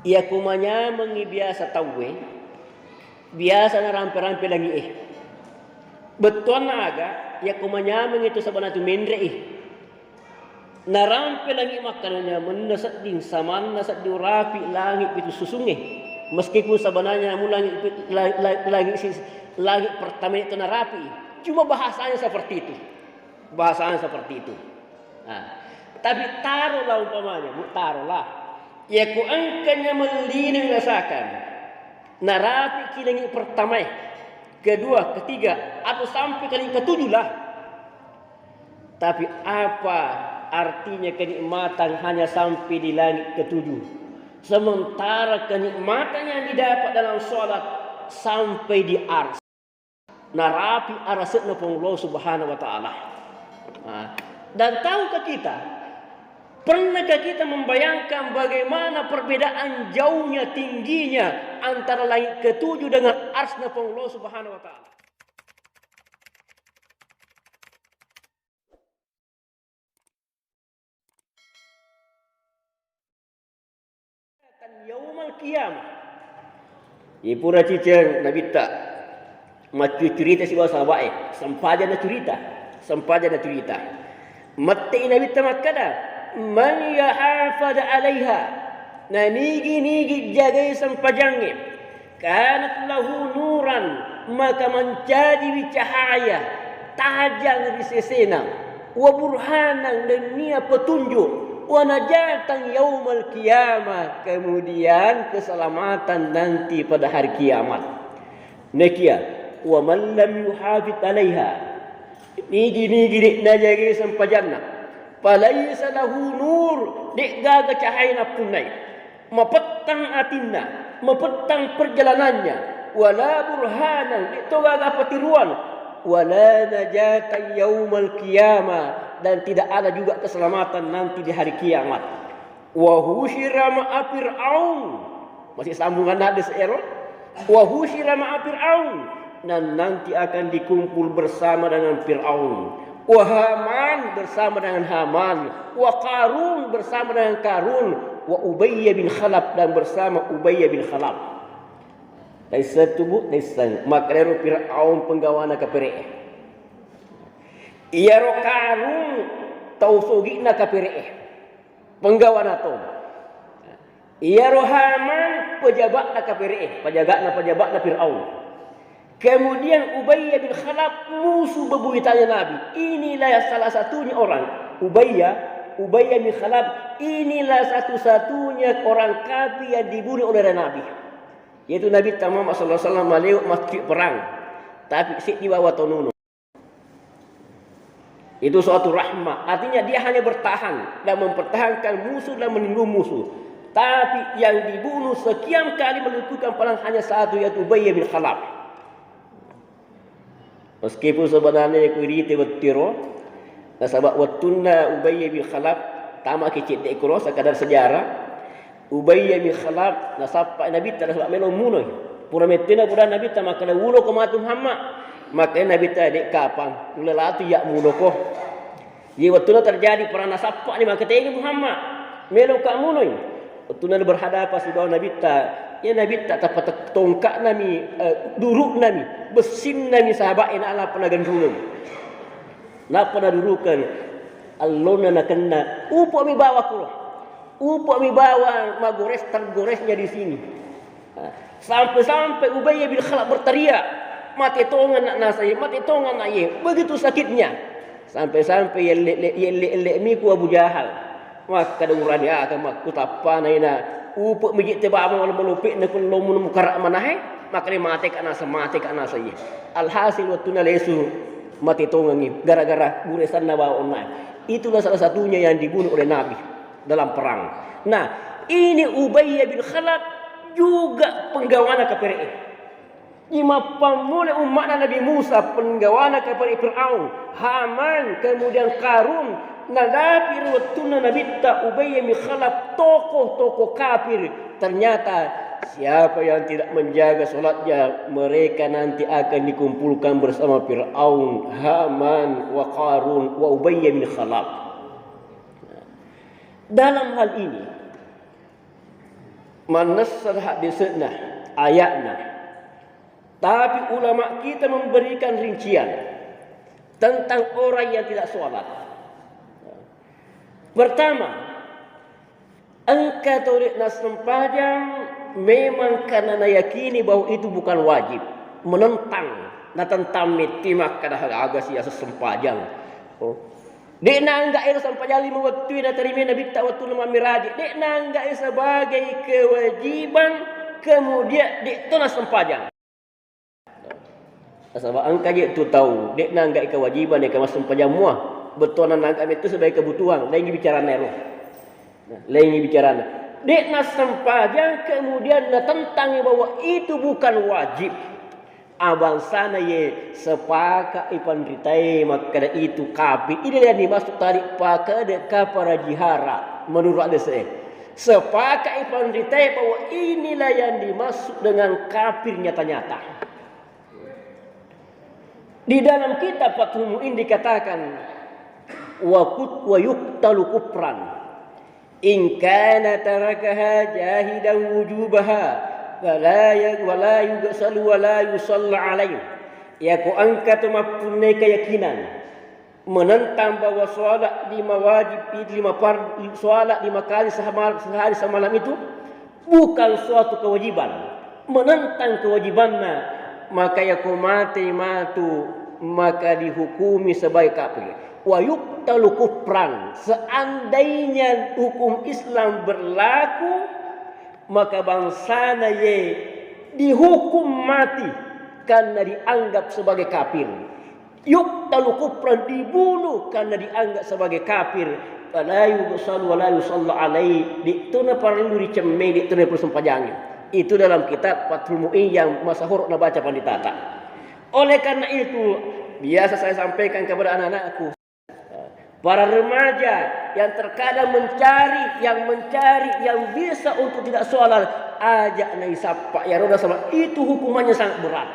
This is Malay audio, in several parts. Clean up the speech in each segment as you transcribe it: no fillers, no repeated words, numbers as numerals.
Ia kumanya mengi biasa tahu biasa na rampe-rampe lagi betul na aga ia kumanya mengitu sebenarnya tu mendre na rampe lagi makanannya menasat din saman nasat diurapi langit itu susunge meskipun sebenarnya mulai langit pertama itu narapi cuma bahasanya seperti itu tapi taruhlah umpamanya taruhlah ya ku angkanya melini rasakan narapi kilangi pertama kedua ketiga atau sampai kali ketujuh lah tapi apa artinya kenikmatan hanya sampai di langit ketujuh sementara kenikmatan yang didapat dalam sholat sampai di ars narapi arasatna Allah subhanahu wa ta'ala. Dan tahukah kita, pernahkah kita membayangkan bagaimana perbedaan jauhnya tingginya antara langit ketujuh dengan arsna Allah subhanahu wa ta'ala. Yaumal qiyamah ipura ciceng nabi tak macu cerita si bahasa baik sempaja na cerita mati nabi tak makada man yahafad alaiha na nigi jagai sempajangnya kanat lahu nuran maka menjadi cahaya tajang di sesenang wa burhanan dan nia petunjuk wa najatan yaumal qiyamah kemudian keselamatan nanti pada hari kiamat. Nekia wa man lam yuhafid alaiha nigi najagi sampajanna falaysa lahu nur dik gaga cahayana punai mapetang atinna mapetang perjalanannya wala burhanan itu gaga patiruan wala najatan yaumal qiyamah dan tidak ada juga keselamatan nanti di hari kiamat. Wa husyira ma'a fir'aun. Masih sambungan hadis error. Wa husyira ma'a fir'aun. Dan nanti akan dikumpul bersama dengan Fir'aun. Wa Haman bersama dengan Haman. Wa Qarun bersama dengan Qarun. Wa Ubayy bin Khalaf dan bersama Ubayy bin Khalaf. Laisa tubuh laisa makrero Fir'aun penggawana kapere. Ia rokarun tausugina kapire penggawana to ia rohaman pejabat na kapire pejabat na Firaun kemudian Ubayy bin Khalaf musuh bebuyutannya Nabi inilah salah satunya orang Ubayy bin Khalaf inilah satu-satunya orang kafir yang dibunuh oleh Nabi yaitu Nabi Muhammad sallallahu alaihi wasallam lewat masjid perang tapi sik di bawah tonunu. Itu suatu rahmah. Artinya dia hanya bertahan dan mempertahankan musuh dan melindungi musuh. Tapi yang dibunuh sekian kali menentukan perang hanya satu yaitu Ubayy bin Khalaf. Meskipun sebenarnya kurite bettiro nasabak wattunna Ubayy bin Khalaf tama kecil dekro sekadar sejarah. Ubayy bin Khalaf nasabak Nabi sallallahu alaihi wasallam pura metina pura Nabi tama kana wulo ko matu Muhammad. Maka Nabi tadi kapan lelatu ya muloko ye waktu terjadi perang nasapa ni maka tadi Muhammad melo kamu noi waktu berhadapan si bawah Nabi ta dapat tongkat nami duruk nami besin nami sahabat ina ala pernah gandrulun la pernah durukan allona nakena upo mi bawa kulo upo mi bawa magores tergoresnya di sini sampai Ubayy bin Khalaf berteriak mati tongan nak nasai mati tongan nak ye begitu sakitnya sampai ye mi ku Abu Jahal maka ada urani akan mak kutapa naina upuk mijit teba mau melupik na kun lomun mukarak manahe maka ni mati kana sai alhasil watuna lesu mati tongan ni gara-gara guresan na bawa online itulah salah satunya yang dibunuh oleh Nabi dalam perang. Nah ini Ubayy bin Khalaf juga penggawana kafir Ima pamule umat Nabi Musa penggawana kepada Fir'aun, Haman, kemudian Qarun, nadapi riwayatuna Nabi ta Ubayy bin Khalaf tokoh-tokoh kafir. Ternyata siapa yang tidak menjaga solatnya mereka nanti akan dikumpulkan bersama Fir'aun, Haman, wa Qarun, wa Ubayy bin Khalaf. Dalam hal ini Manasal hadisna ayatna. Tapi ulama kita memberikan rincian tentang orang yang tidak sholat. Pertama, engkau taurik nas sempajang memang karena yakini bahwa itu bukan wajib, menentang tentang mitimak kada agas ya sempajang. Dek nangga ira sempajang 5 waktu na terima nabi ta waktu nama miraji. Dek nangga sebagai kewajiban kemudian dek tu nas sempajang. Sebab angka je tu tahu dek nangga kewajiban dek mas sempajang muah. Betul nangga itu sebagai kebutuhan, lain bicara nero. Lain bicara. Dek nas sempajang kemudian tentang bahwa itu bukan wajib. Abang sana ye sepakat ipan ritai maka itu kafir. Ini yang dimaksud tadi pakai deka para jihara menurut ada saya. Sepakat ipan ritai bahwa inilah yang dimaksud dengan kafir nyata-nyata. Di dalam kitab Fathul Mu'in dikatakan wa yuqtalu kufran in kana tarakaha jahidan wujubaha wala yughsalu wala yusalla alaihi. Ya ku angkat mempunyai keyakinan menentang bahwa solat 5 wajib 5 fardhu solat 5 kali sehari semalam itu bukan suatu kewajiban, menentang kewajibannya, maka ya ku matu maka dihukumi sebagai kafir. Wa yuqtalu kufran, seandainya hukum Islam berlaku maka bangsa ye dihukum mati karena dianggap sebagai kafir. Yuqtalu kufran, dibunuh karena dianggap sebagai kafir. La yughsal wa la yusalla alaihi, dituna perlu dicemai, dituna perlu sempajangin. Itu dalam kitab Fathul Mu'in yang masyhur na baca panditata. Oleh karena itu biasa saya sampaikan kepada anak-anakku, para remaja yang terkadang mencari yang bisa untuk tidak sholat, ajak naik sapa ya roda sama, itu hukumannya sangat berat.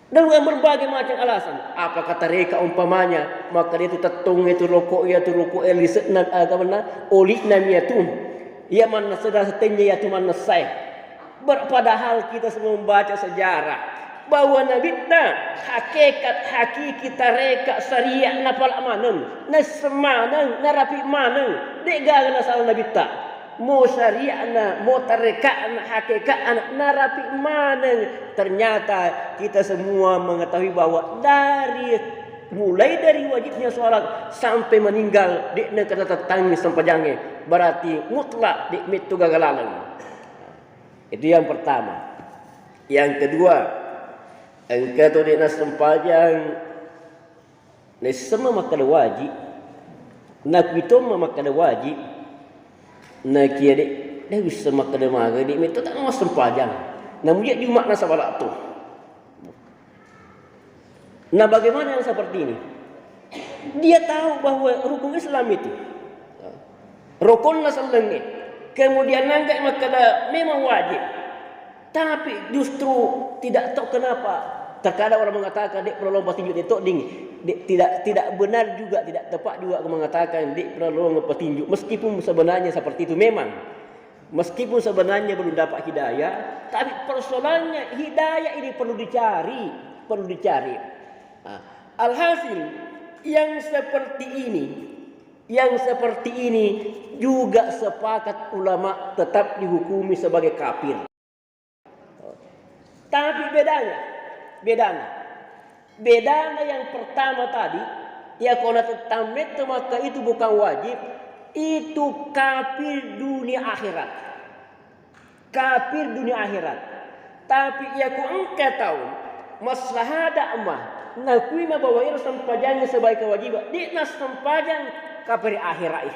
Dan dengan berbagai macam alasan. Apa kata mereka umpamanya, maka dia itu tetung itu rokok lisetna agama oli namiatum. Ia mana sudah setenya ya tuman nasai. Padahal kita semua membaca sejarah bahwa Nabi hakikat hakiki tareka syariah na pala maneng na semaneng na rapi maneng dega na salah Nabi ta mo syariah na mo tareka na hakikat na rapi maneng. Ternyata kita semua mengetahui bahwa mulai dari wajibnya sholat sampai meninggal dekna kata tetangi sempajangnya berarti mutlak dikmit tu gagalalan. Itu yang pertama. Yang kedua, engkau tu nak sempajang ni semua makan wajib, nak bitom makan wajib, nak kia dek dah bisa makan maga dek itu tak mau sempajang, namun dia cuma nak sabarak tu. Nah bagaimana yang seperti ini? Dia tahu bahawa rukun Islam itu rukun nasaleng, kemudian nanggak makan memang wajib, tapi justru tidak tahu kenapa. Terkadang orang mengatakan dek perlu lompat tinjuk itu ding. Tidak benar juga, tidak tepat juga mengatakan dek perlu lompat tinjuk. Meskipun sebenarnya seperti itu memang. Meskipun sebenarnya belum dapat hidayah, tapi persoalannya hidayah ini perlu dicari. Alhasil yang seperti ini juga sepakat ulama tetap dihukumi sebagai kafir. Tapi bedanya yang pertama tadi, ya kalau tamet maka itu bukan wajib, itu kafir dunia akhirat. Tapi ya ku engkau tahu maslahada mah nakui mah bahwa ia sempajangnya sebagai kewajiban. Dia nas sempajang kafir akhirat.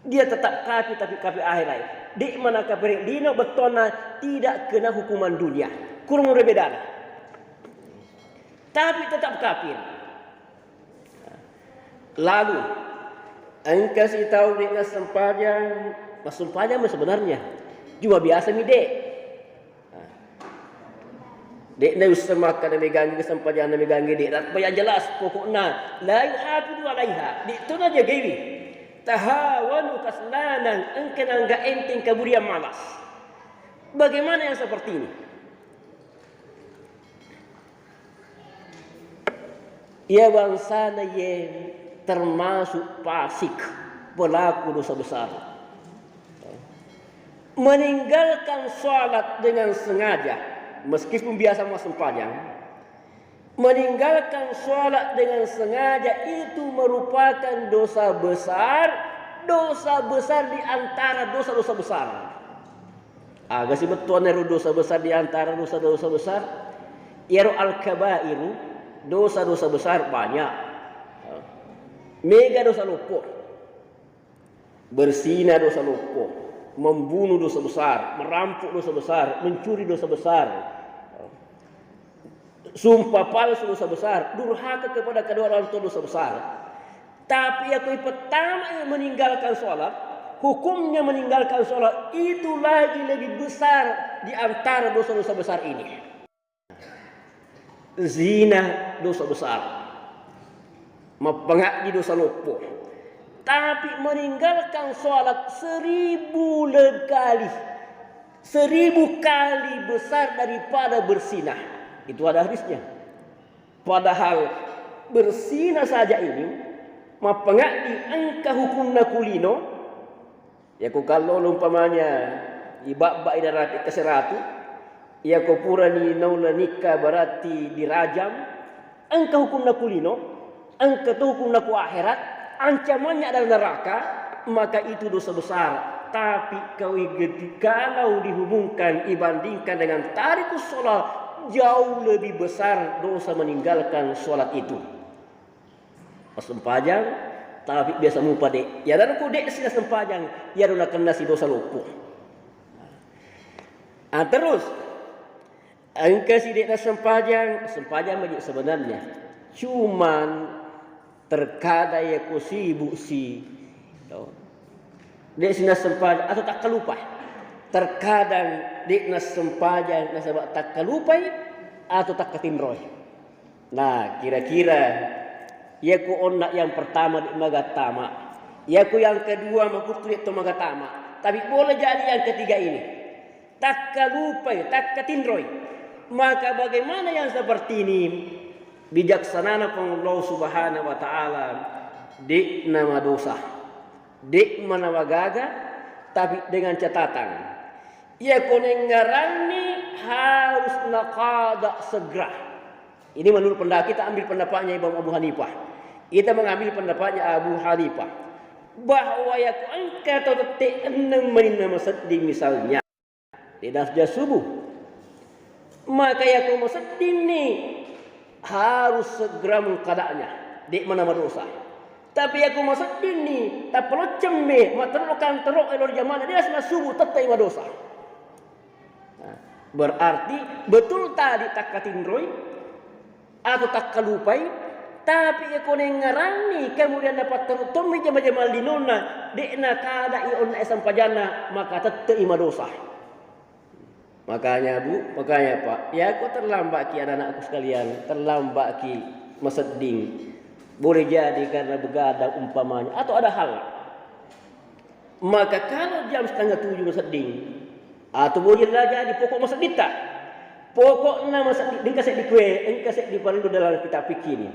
Dia tetap kafir tapi kafir akhirat. Di mana kafir dino betona tidak kena hukuman dunia. Kurang berbeda. Tapi tetap kafir. Lalu engkau kasih tahu dia sempajang sebenarnya cuma biasa mi dek. Dek na usah makan na megangi sempajang na megangi dek. Rat bayar jelas pokoknya la yuhafidu alaiha. Dek tu na jaga. tahawanu kaslanan, engkau enggak enteng kemudian malas. Bagaimana yang seperti ini? Ia bangsa yang termasuk fasik, pelaku dosa besar. Meninggalkan sholat dengan sengaja, meskipun biasa mau sembahyang, meninggalkan sholat dengan sengaja itu merupakan dosa besar di antara dosa-dosa besar. Agak sih betul dosa besar di antara dosa-dosa besar. Iaro al-kabairu, dosa-dosa besar banyak. Mega dosa lupa, berzina dosa lupa, membunuh dosa besar, merampok dosa besar, mencuri dosa besar, sumpah palsu dosa besar, durhaka kepada kedua orang tua dosa besar. Tapi yang pertama yang meninggalkan sholat, hukumnya meninggalkan sholat itu lagi lebih besar di antara dosa-dosa besar ini. Zina dosa besar, mempengak di dosa lupa. Tapi meninggalkan sholat 1000 kali, 1000 kali besar daripada bersinah. Itu ada hadisnya. Padahal bersinah saja ini, mempengak di angka hukumna kulino. Ya ku kalau umpamanya ibak-bak idarati keseratu, ya ku pura ni naula nikah berarti dirajam. Angka hukumna kulino, angka tu hukumna ku akhirat, ancamannya adalah neraka, maka itu dosa besar. Tapi kalau dihubungkan, dibandingkan dengan tarikus sholat, jauh lebih besar dosa meninggalkan sholat itu. Pas sempajang, tapi biasa mupa dek. Ya dan aku dek sudah sempajang, ya nak kena si dosa lupa. Terus, angka si dek sempajang sebenarnya cuman terkadang ya ku sibuk si dek sina sempajang atau tak kelupa. Terkadang dek nas sempajang nasabak tak kelupa atau tak ketimroy. Nah, kira-kira ya ku onak yang pertama di magatama, ya ku yang kedua makutulit to magatama. Tapi boleh jadi yang ketiga ini tak kelupa, tak ketimroy. Maka bagaimana yang seperti ini? Bijaksana Allah Subhanahu wa taala di nama dosa, di mana gaga, tapi dengan catatan ya konengarani harus nakada segera. Ini menurut pendapat kita, ambil pendapatnya Imam Abu Hanifah. Kita mengambil pendapatnya Abu Hanifah bahwa ya angka atau detik 6 menit nama sedih misalnya tidak sejak subuh, maka ya kau sedih ni harus segera mengkadanya di mana dosa. Tapi aku masuk ini tak perlu cemeh, materlokan teruk elor zaman dia sudah subuh tetap ima dosa. Berarti betul tadi tak katinroi atau tak kalupai, tapi aku nengarani kemudian dapat terutumi jama-jama dinona dekna kada ion esam pajana, maka tetap ima dosa. Makanya Bu, makanya Pak, ya aku terlambat ki anak-anakku sekalian, terlambat ki maseding. Boleh jadi karena begadang umpamanya atau ada hal. Maka kalau jam 6:30 maseding atau boleh jadi pokok mased tak. Pokoknya mased dikasih di kue, engkasih di paling dalam kitab fikih ini.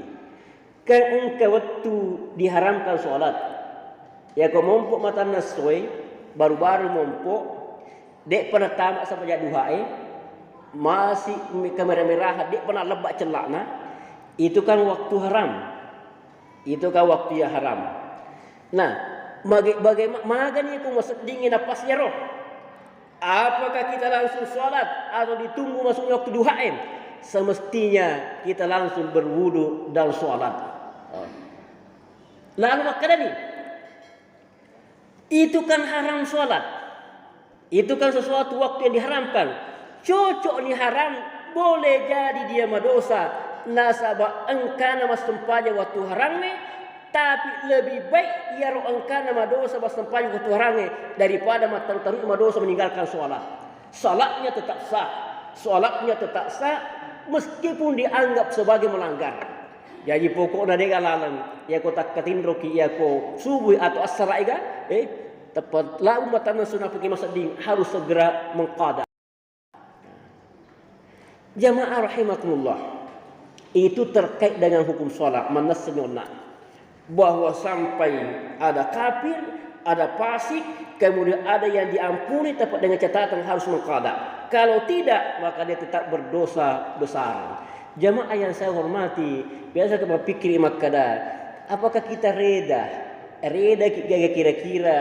Kan engkau waktu diharamkan sholat. Ya kau mompok mata nasoi, baru-baru mompok. Dek pernah tamat sampai jam 2 masih kamera merah, dek pernah lebak celakna, itu kan waktu haram. Itu kan waktu yang haram. Nah, bagaimana magani aku masuk dingin napasnya roh? Apakah kita langsung sholat atau ditunggu masuk waktu 2 Semestinya kita langsung berwudu dan sholat. Lalu makanya nih, itu kan haram sholat. Itu kan sesuatu waktu yang diharamkan. Cocok ni haram, boleh jadi dia madosa. Nasabah engkana mas tempaja waktu haram ni, tapi lebih baik ia roh engkana madosa mas tempaja waktu haram ni daripada mataru-taru madosa meninggalkan sholat. Sholatnya tetap sah, meskipun dianggap sebagai melanggar. Jadi pokoknya dia lalang, ya ko tak katindro ki ya ko subuh atau asar iga, tepat lah umat tanah sunnah pergi masa ding harus segera mengqada. Jamaah rahimakumullah, itu terkait dengan hukum sholat manasnya bahwa sampai ada kafir, ada fasik, kemudian ada yang diampuni tepat dengan catatan harus mengqada. Kalau tidak, maka dia tetap berdosa besar. Jamaah yang saya hormati, biasa kita berpikir makada, apakah kita reda kira-kira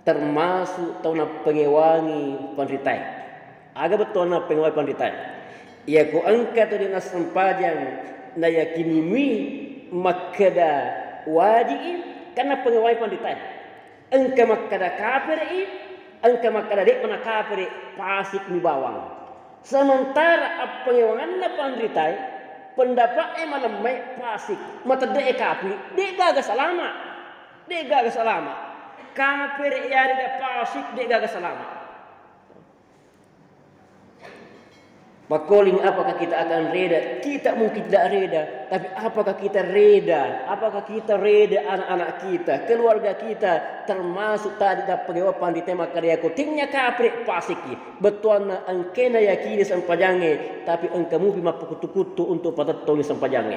termasuk tahun pengewangi pandritai. Agak betul na pengewangi pandritai. Ya ko angkat tu dinas sempajang na yakinimi makada wajib karena pengewangi pandritai. Engka makada kafir engka makada dek mana kafir pasik ni bawang. Sementara pengewangan na pandritai pendapat malamai pasik mata dek kafir dek gaga salama kafir ya dek pasik dek gaga salama. Makoling apakah kita akan reda? Kita mungkin tidak reda, tapi apakah kita reda? Apakah kita reda anak-anak kita, keluarga kita, termasuk tadi dapat pengewapan di tema karya kutingnya kapre pasiki. Betuan angkena yakini sampajange, tapi engkamu bima kutu-kutu untuk patatong sampajange.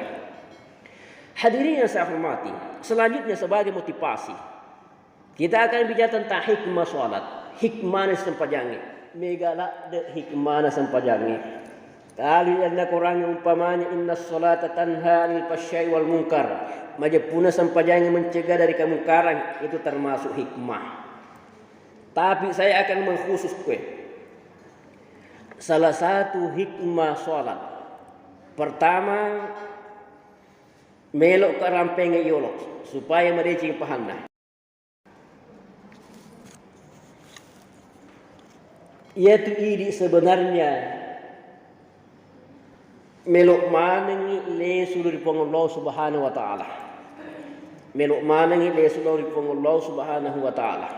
Hadirin yang saya hormati, selanjutnya sebagai motivasi, kita akan bicara tentang hikmah sholat, hikmah sampajange. Megala de hikmah sampajange. Kali anda kurang umpamanya inna sholata tanha anil fahsya'i wal munkar. Majapuna sampajang mencegah dari kemungkaran, itu termasuk hikmah. Tapi saya akan mengkhusus salah satu hikmah sholat. Pertama, melok ke rampenge yolok supaya mereka paham. Yaitu ini sebenarnya melok manengi le sulur Allah subhanahu wa ta'ala. Melok manengi le sulur Allah subhanahu wa ta'ala.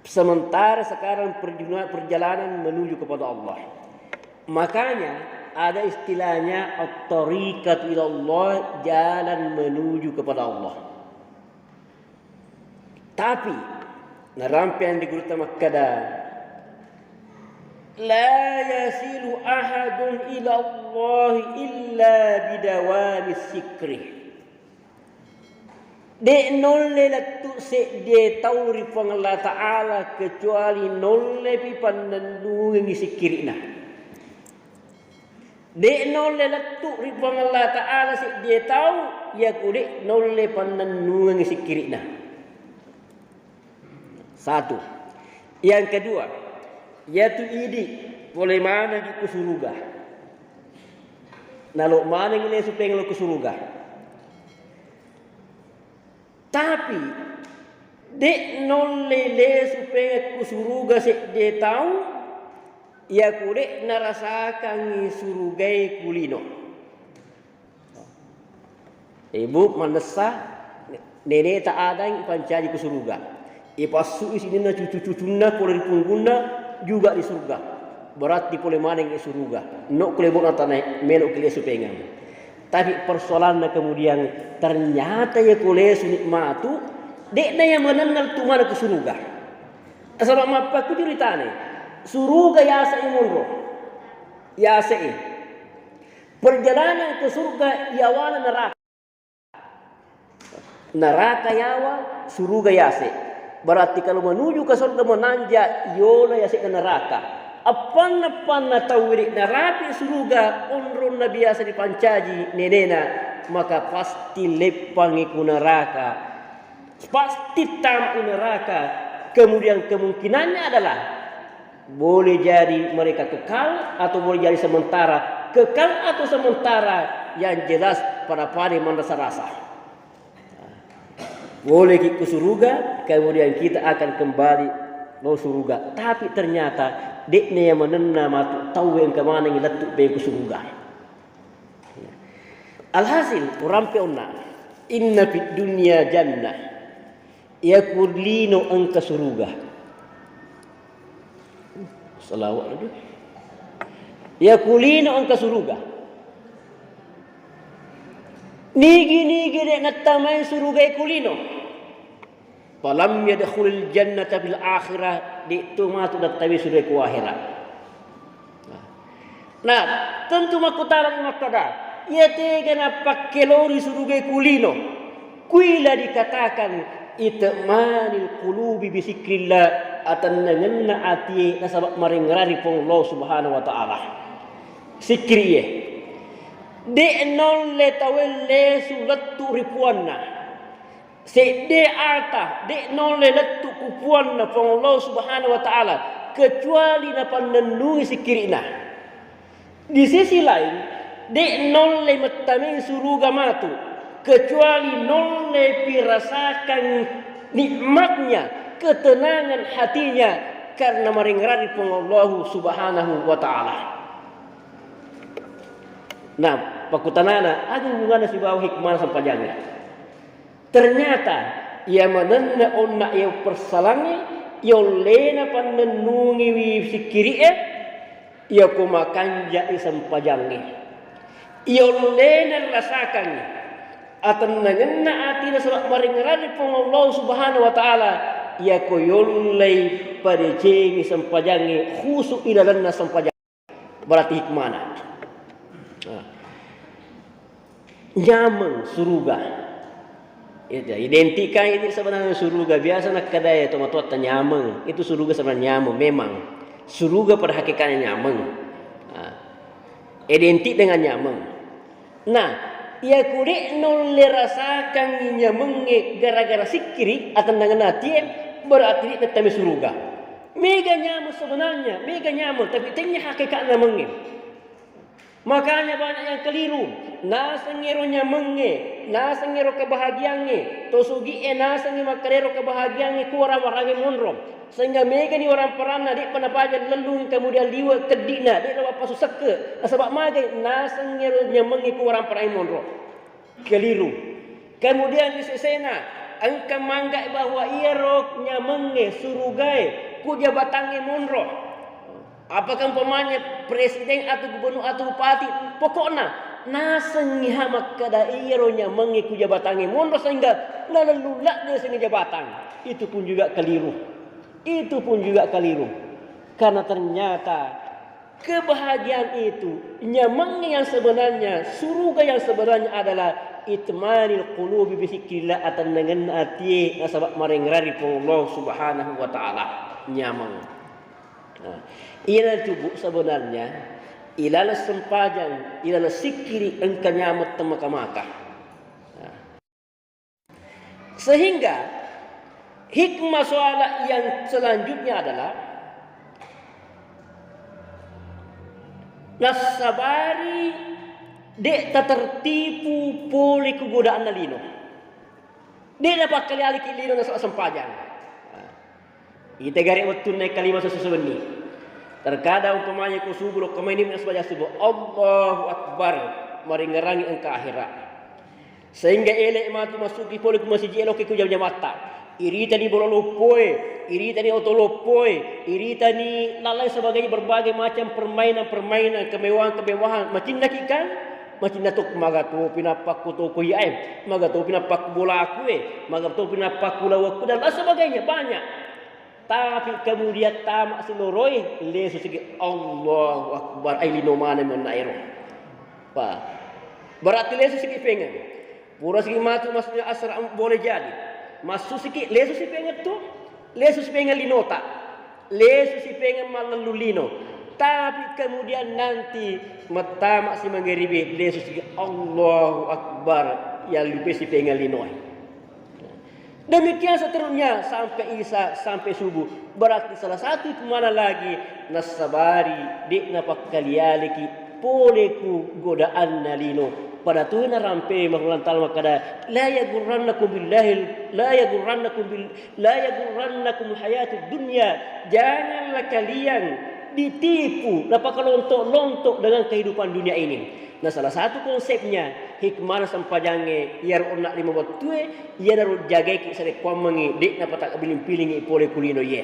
Sementara sekarang perjalanan menuju kepada Allah. Makanya ada istilahnya at-tariqat ila Allah, jalan menuju kepada Allah. Tapi narampian di gurita makkada la yasilu ahadun ila Allah illa bidawami sikri. De nolle lattu se de tauri pang Allah Ta'ala kecuali nolle pi panandungi sikirina. De nolle lattu ri pang Allah Ta'ala se de tahu ya kude nolle panandungi sikirina. Satu. Yang kedua, yaitu ini boleh mana ke surga. Nalok mana ini supaya lo ke surga. Tapi dek nolle le supaya ke surga se dia tahu ya kude narasakan surgai kulino. Ibu menesa nenek tak ada yang pancari ke surga. Ipasu isini na cucu-cucuna boleh dipungguna juga di surga. Berarti boleh maning di surga. Nok kelebon atane melok kile supengan. Tapi persoalannya kemudian ternyata ya kule sunikmatu dekna yang mengenal tu mana ke surga. Asal apa ku ceritane? Surga ya sa imunro. Ya sa. Perjalanan ke surga yawana neraka. Neraka yawa, surga ya sa. Berarti kalau menuju ke surga menanjak yola ya ke neraka. Apa-apa tawiri nerapi surga onron na biasa dipancaji nenena maka pasti lepangi ku neraka. Pasti tam neraka. Kemudian kemungkinannya adalah boleh jadi mereka kekal atau boleh jadi sementara. Kekal atau sementara yang jelas pada pari merasa-rasa. Boleh ke surga, kemudian kita akan kembali ke surga. Tapi ternyata dekne yang menena matu tahu yang kemana yang letuk ke surga. Alhasil orang peona inna fid dunya jannah yakulino angka surga. Salawat. Yakulino angka surga. Nigi dek natamai surugai kulino. Falam yadkhulul jannata bil akhirah, di tu matu datawi surugai ku akhirat. Nah, tentu makutaran makada. Ia tega napak kelori surugai kulino. Kuila dikatakan itmanil qulubi bisikrillah, atan nangenna ati nasabak maringrari pong Allah Subhanahu wa taala. Sikriye. De non le tawel le sulattu ripuanna. Se de alta, de non le lettu kupuanna pong Allah Subhanahu wa taala, kecuali na panenungi sikirina. Di sisi lain, de non le matamin suruga matu, kecuali non le pirasakan nikmatnya, ketenangan hatinya karena maringrari pong Allah Subhanahu wa taala. Nah, pakutanana ada hubungannya si bawah hikmah sampajangnya. Ternyata ia manenna onna ia persalangi, ia lena panenungi wi sikiri ia kumakanja isampajangnya. Ia lena rasakan atan nangenna atina sabak maringrari pong Allah Subhanahu wa taala, ia koyollai pada jengi sampajangnya khusu ilalanna sampajang. Berarti hikmana. Nyaman suruga. Itu identikan ini sebenarnya suruga biasa nak kadaya tomat nyaman. Itu suruga sebenarnya nyaman memang. Suruga pada hakikatnya nyaman. Identik dengan nyaman. Nah, ia kurik nol rasakan nyaman gara-gara sikiri atau dengan hati berarti tetap suruga. Mega nyaman sebenarnya, mega nyaman tapi tinggi hakikatnya nyaman. Makanya banyak yang keliru. Nasengero nyamange, nasengero kebahagiaannya, tosugi nasengi makarero kebahagiaannya ku orang-orang monro. Sehingga mega ni orang perana dik panapajan lelung kemudian liwa kedina dik rawa pasu seke. Sebab magai nasengero nyamange ku orang perana monro. Keliru. Kemudian di sesena angka mangga bahwa ia rok nyamange surugai ku jabatange monro. Apakah umpamanya presiden atau gubernur atau bupati, pokoknya nasengi hamak kada ironya mengiku jabatannya mondo sehingga lalulak dia sehingga jabatan. Itu pun juga keliru. Itu pun juga keliru. Karena ternyata kebahagiaan itu, nyamannya yang sebenarnya, surga yang sebenarnya adalah itmanil qulubi bisikillah atau dengan hati nasabak maringrari Allah Subhanahu wa taala. Nyaman. Nah, ialah tubuh sebenarnya ilalah sempajang, ilalah sikiri engkau nyamat temaka-maka. Nah. Sehingga hikmah soal yang selanjutnya adalah nasabari dek tak tertipu oleh kegodaan nalino. Dek dapat kali alik lino nasab sempajang. Kita garik waktu naik kalimat sesuatu ini. Terkadang umpamanya ku subuh kemaini nasbaja subuh Allahu Akbar maringerangi engka akhirat. Sehingga elek matu masuki poli ku masjid elok ku jam mata. Irita ni bololopoe, irita ni otolopoe, irita ni lalai sebagainya berbagai macam permainan-permainan kemewahan-kemewahan. Macam nak ikan, macam nak tok magato pinapak ku to ku yaim, magato pinapak bola aku magato pinapak ku lawak dan sebagainya banyak. Tapi kemudian tamak seloroi lesu segi Allahu Akbar ailino mana menairo. Pa. Berarti lesu segi pengen. Pura segi matu maksudnya asra boleh jadi. Masuk segi lesu segi pengen tu, lesu segi pengen linota. Lesu segi pengen malalulino. Tapi kemudian nanti matamak si mengeribi lesu segi Allahu Akbar yang lupa si pengen linoi. Demikian seterusnya sampai isya sampai subuh. Berarti salah satu kemana lagi nasabari dik napak kalialiki poleku godaan nalino. Pada tu na rampe mahulan tal makada la yagurrannakum billahi la yagurrannakum hayatud dunya. Janganlah kalian ditipu dapat lontok-lontok dengan kehidupan dunia ini. Nah, salah satu konsepnya hikmah sampajangnya iar onak lima batue ia daru jaga ki sare kwamangi dik napa tak biling-piling pole kulino ye.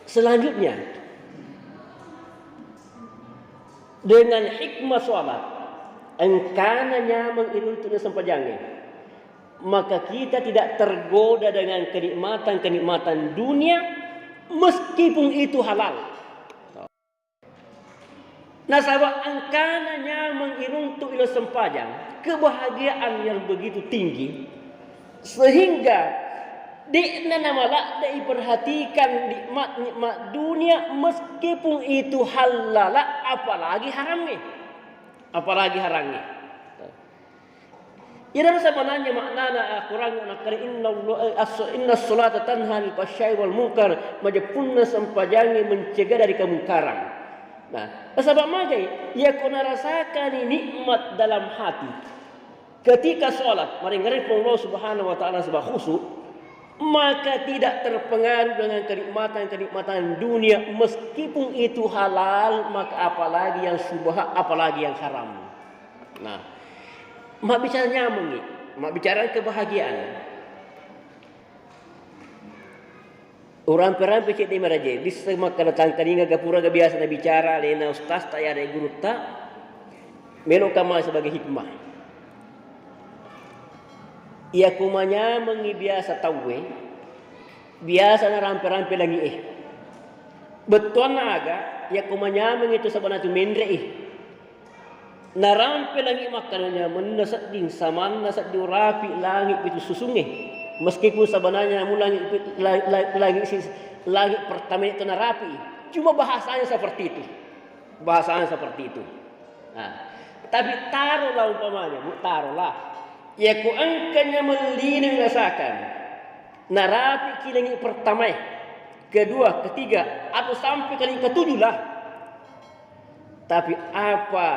Selanjutnya dengan hikmah salat engkananya mengiruntunya sempajangnya, maka kita tidak tergoda dengan kenikmatan-kenikmatan dunia meskipun itu halal. Nah, sahabat, engkananya mengiruntu ila sempajang, kebahagiaan yang begitu tinggi sehingga dikna malak diperhatikan nikmat dunia meskipun itu halal, apalagi haramnya. Ya, dalam sebenarnya maknanya Quran nakari inna salata tanha 'anil fahsya'i wal munkar, majapunna sampajangi mencegah dari kemungkaran. Nah, sebab magai ya kena rasakan nikmat dalam hati ketika salat, mari ngari Allah Subhanahu wa taala sebab khusyuk, maka tidak terpengaruh dengan kenikmatan dunia meskipun itu halal, maka apalagi yang syubhat, apalagi yang haram. Nah, mak bicara nyameng, mak bicara kebahagiaan. Orang perang pecik di meraja, di semua kedatang kaninga gapura biasa na bicara, lena ustaz tak ada guru tak, melok kamal sebagai hikmah. Ia kumanya mengibiasa tahu biasa na rampe-rampe lagi betul na aga ia kumanya mengitu sebenarnya mendre na rampe lagi makanannya menasat ding saman nasat diurapi langit itu susunge meskipun sebenarnya mulang lagi pertama itu narapi cuma bahasanya seperti itu nah, tapi taruhlah umpamanya taruhlah ya ku angkanya melini merasakan narapi kilangi pertama, kedua, ketiga, atau sampai kali ketujuh lah. Tapi apa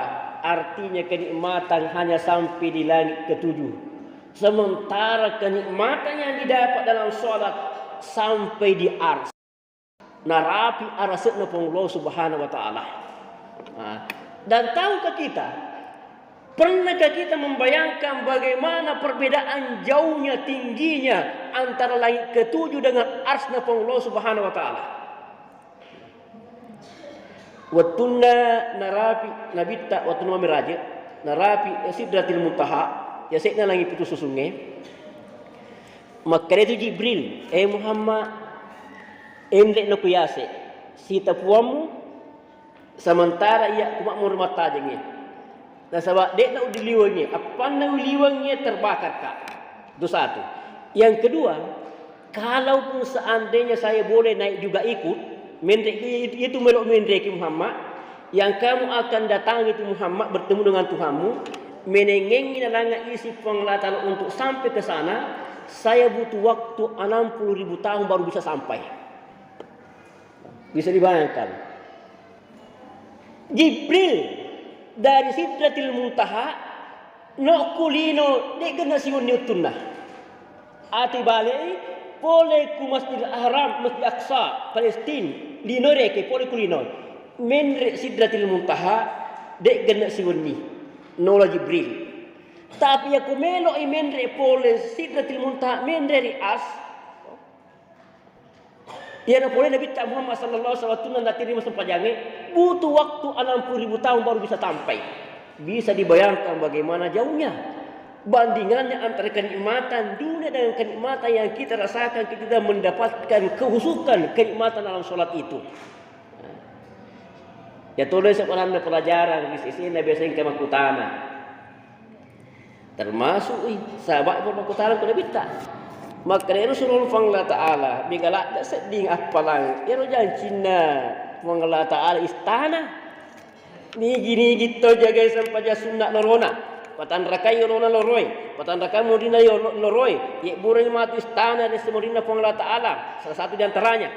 artinya kenikmatan hanya sampai di langit ketujuh, sementara kenikmatan yang didapat dalam sholat sampai di ars, narapi arasatna Allah Subhanahu wa taala. Dan tahukah kita, pernahkah kita membayangkan bagaimana perbedaan jauhnya tingginya antara langit ketujuh dengan arsy Allah Subhanahu wa taala? Wattunna narapi nabitta wattuna miraja narapi sidratil muntaha ya sekna langit itu susunge maka itu Jibril Muhammad endek no kuyase sita puamu sementara ia kumakmur mata jengnya. Nah, sebab dek nak diliwangnya, apa nak liwangnya terbakar kak. Itu satu. Yang kedua, kalaupun seandainya saya boleh naik juga ikut, itu melok mendreki Muhammad, yang kamu akan datang itu Muhammad bertemu dengan Tuhanmu, menengengi langit isi penglihatan untuk sampai ke sana, saya butuh waktu 60.000 tahun baru bisa sampai. Bisa dibayangkan. Jibril dari Sidratil Muntaha no kulino de gena siun niutunna ati bale pole ku Masjidil Haram Masjid Aqsa Palestina linore ke pole kulino menre Sidratil Muntaha de gena siun ni nola Jibril tapi aku melo i menre pole Sidratil Muntaha menre rias ya na pole Nabi Muhammad sallallahu alaihi wasallam datiri masuk pajange butuh waktu 60.000 tahun baru bisa sampai. Bisa dibayangkan bagaimana jauhnya bandingannya antara kenikmatan dunia dengan kenikmatan yang kita rasakan kita mendapatkan kehusukan kenikmatan dalam sholat itu. Ya tulis sekolah pelajaran di sini biasanya ke makutana. Termasuk sahabat bermakutana kuda bita. Maka Rasulullah Ta'ala bigalak tak seding apalang. Ya rojan Cina Allah Ta'ala istana. Ni gini gitu jaga sampai sunat lorona. Patan rakai lorona loroi. Patan rakai mudina loroi. Ya burung mati istana di semudina Allah Ta'ala. Salah satu di antaranya.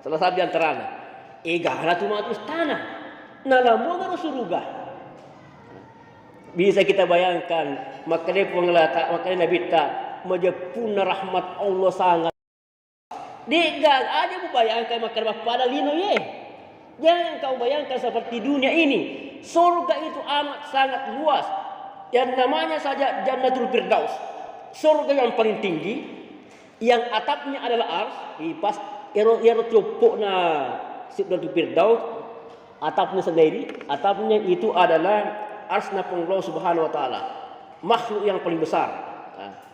Salah satu di antaranya. Egala tu mati istana. Nalamu baru surga. Bisa kita bayangkan. Makanya pengelata, makanya Nabi tak majapuna rahmat Allah sangat. Degal aja bu bayangkan makan pada lino ye. Jangan kau bayangkan seperti dunia ini. Surga itu amat sangat luas. Yang namanya saja Jannatul Firdaus. Surga yang paling tinggi. Yang atapnya adalah ars. Pas ero cupuk na Jannatul Firdaus. Atapnya sendiri. Atapnya itu adalah arsna pun Allah Subhanahu wa taala. Makhluk yang paling besar.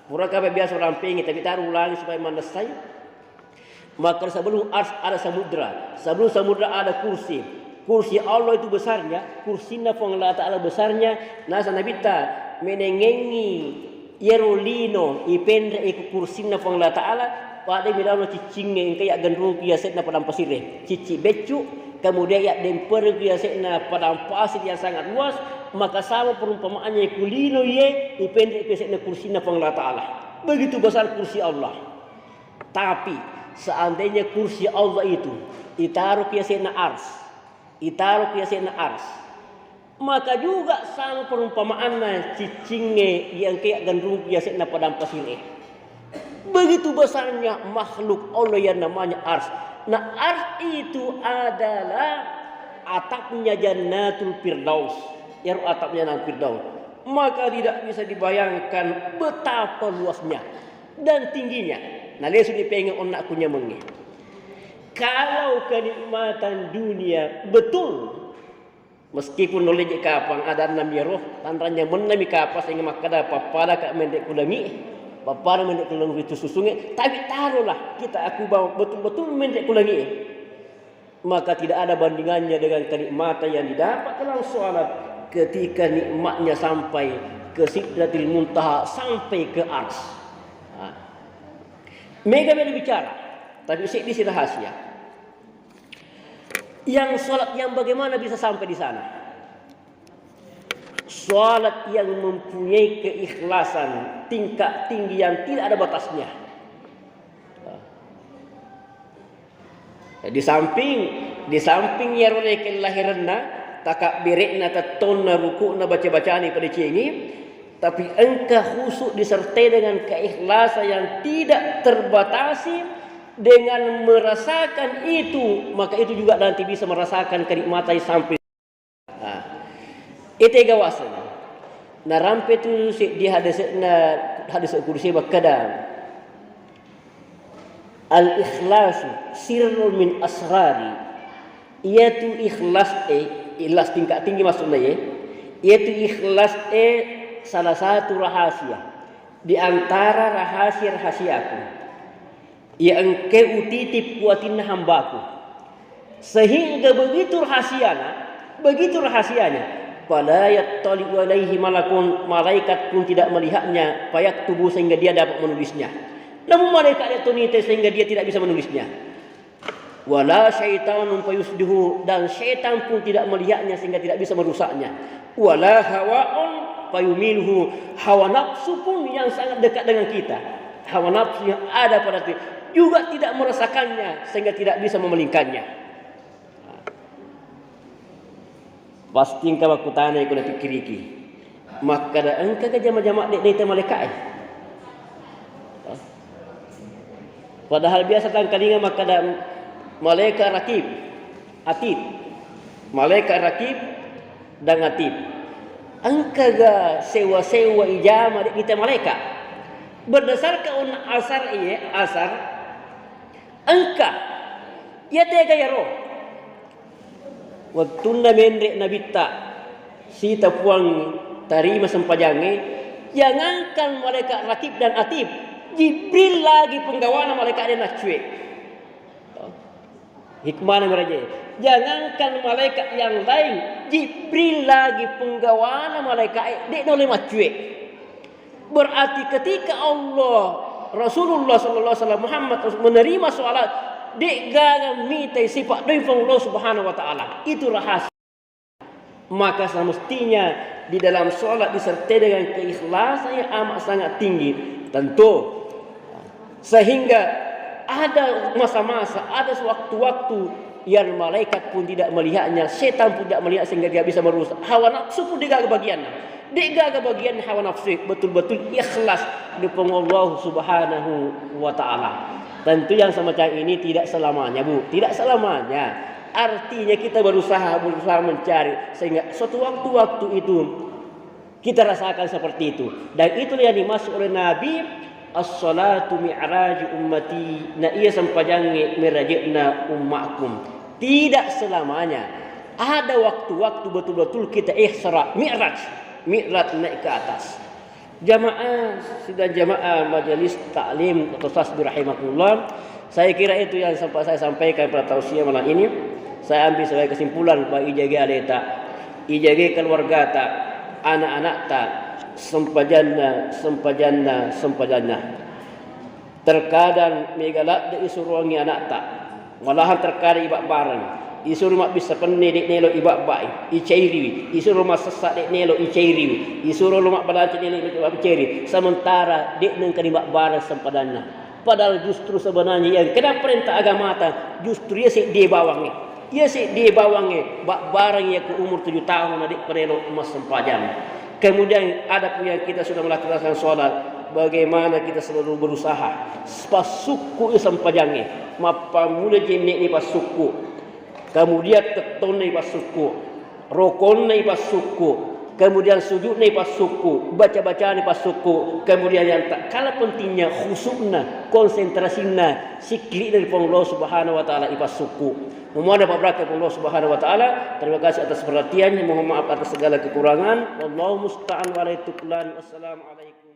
Pura kabeh biasa orang pengen tapi taruh ulangi supaya mandasai. Maka sebelum ars ada samudra. Sebelum samudra ada kursi. Kursi Allah itu besarnya, kursinya pun Allah taala besarnya. Nasa nabita menengengi yerolino ipendre iku kursina pun Allah taala. Pada milano cicingnya kayak gandrung kiasetna padang pasir, cici becu, kemudian ya demper kiasetna padang pasir yang sangat luas, maka sama perumpamaannya kulino ye dipendek kiasetna kursina pang Allah Taala. Begitu besar kursi Allah. Tapi seandainya kursi Allah itu ditaruh kiasetna ars, maka juga sama perumpamaannya cicingnya yang kayak gandrung kiasetna padang pasir. Begitu besarnya makhluk Allah yang namanya ars. Nah, ars itu adalah atapnya Jannatul Firdaus. Yang atapnya Jannatul Firdaus. Maka tidak bisa dibayangkan betapa luasnya dan tingginya. Nah, dia sudah pengen onak punya mengi. Kalau kenikmatan dunia betul, meskipun oleh kapang ada namanya roh, tanranya menami kapas sehingga makada papada kak mendek kulangi. Bapak mendek kulangi itu susungi, tapi taruhlah kita aku bawa betul-betul mendek kulangi. Maka tidak ada bandingannya dengan kenikmatan yang didapat dalam sholat ketika nikmatnya sampai ke Sidratil Muntaha, sampai ke ars. Mega bicara, tapi di sini rahasia. Yang sholat yang bagaimana bisa sampai di sana? Salat yang mempunyai keikhlasan tingkat tinggi yang tidak ada batasnya. Di samping ya roleke lahiranna takbirna tatonna rukukna baca-bacaan pada ini, tapi engkau khusyuk disertai dengan keikhlasan yang tidak terbatasi dengan merasakan itu, maka itu juga nanti bisa merasakan kenikmatan sampai itu gawasan. Nah rampe tu di hadis kursi bakada. Al ikhlas sirrun min asrari. Iaitu ikhlas tingkat tinggi maksudnya ya. Iaitu ikhlas salah satu rahasia di antara rahasia-rahasiaku. Ya engkau titip kuatin hambaku. Sehingga begitu rahasianya. Fala yattali'u alaihi malakun, malaikat pun tidak melihatnya, fayaktubu sehingga dia dapat menulisnya. Namun malaikat itu nite sehingga dia tidak bisa menulisnya. Wala syaitanun fayusdihu, dan syaitan pun tidak melihatnya sehingga tidak bisa merusaknya. Wala hawa'un fayumiluhu, hawa nafsu pun yang sangat dekat dengan kita. Hawa nafsu yang ada pada kita juga tidak merasakannya sehingga tidak bisa memelingkannya. Pasti engkau aku tanya aku nak fikir iki. Maka dah engkau ke jama-jama dek malaikat. Padahal biasa kan kalinga maka dah malaikat rakib, atid. Malaikat rakib dan atid. Engkau ga sewa-sewa ijama dek kita malaikat. Berdasarkan asar engkau ya tega ya roh. Waktu mendek nabita si tapuang tarima sempajange, jangankan malaikat rakib dan atib, Jibril lagi penggawana malaikat dia nak cuek. Hikmahnya meraja. Jangankan malaikat yang lain, Jibril lagi penggawana malaikat dia noleh macuek. Berarti ketika Rasulullah sallallahu alaihi wasallam Muhammad menerima soalat dek gagal minta sifat dari Allah Subhanahu wa taala. Itu rahasia. Maka semestinya di dalam sholat disertai dengan keikhlasan yang amat sangat tinggi. Tentu sehingga ada masa-masa, ada sewaktu-waktu yang malaikat pun tidak melihatnya, setan pun tidak melihat sehingga dia bisa merusak. Hawa nafsu pun dia kebagiannya. Dia kebagian hawa nafsu betul-betul ikhlas di Allah Subhanahu wa taala. Tentu yang semacam ini tidak selamanya, Bu. Tidak selamanya. Artinya kita berusaha mencari sehingga suatu waktu itu kita rasakan seperti itu. Dan itu yang dimaksud oleh Nabi, as-salatu mi'raj ummati. Nah ia sempajangi merajikna ummakum. Tidak selamanya. Ada waktu-waktu betul-betul kita Isra, Mi'raj naik ke atas. Jamaah, sudah jamaah majelis taklim atau tasbih rahimakumullah. Saya kira itu yang sempat saya sampaikan pada tausiah malam ini. Saya ambil sebagai kesimpulan bahwa ijaga aleta, ijaga keluarga tak, anak-anak tak, sempajanna. Terkadang megalak de isuruangi anak tak, malahan terkadang ibak bareng. Isuru mak bisa penne dek nelo ibak bai, icairi. Isuru mak sesak dek nelo icairi. Isuru mak balancet nelo ibak icairi. Sementara dek neng kanibak bareng sempadanna. Padahal justru sebenarnya yang kena perintah agama ta, justru ia sik dia bawangnya. Ia sik dia bawangnya, bak barang ya ke umur 7 tahun adik penelo emas sempadan. Kemudian ada pun yang kita sudah melaksanakan sholat, bagaimana kita selalu berusaha pasuku sempajannya, mapa mula jenik ni pasuku. Kemudian keton ni pasuku, rokon ni pasuku, kemudian sujud ni pasuku, baca-baca ni pasuku, kemudian yang tak kalah pentingnya khusukna, konsentrasina, sikri dari Allah Subhanahu wa taala ipasuku. Memohon dapat berkat Allah Subhanahu wa taala. Terima kasih atas perhatiannya, mohon maaf atas segala kekurangan. Wallahu musta'an wa alaihi tuklan. Wassalamualaikum.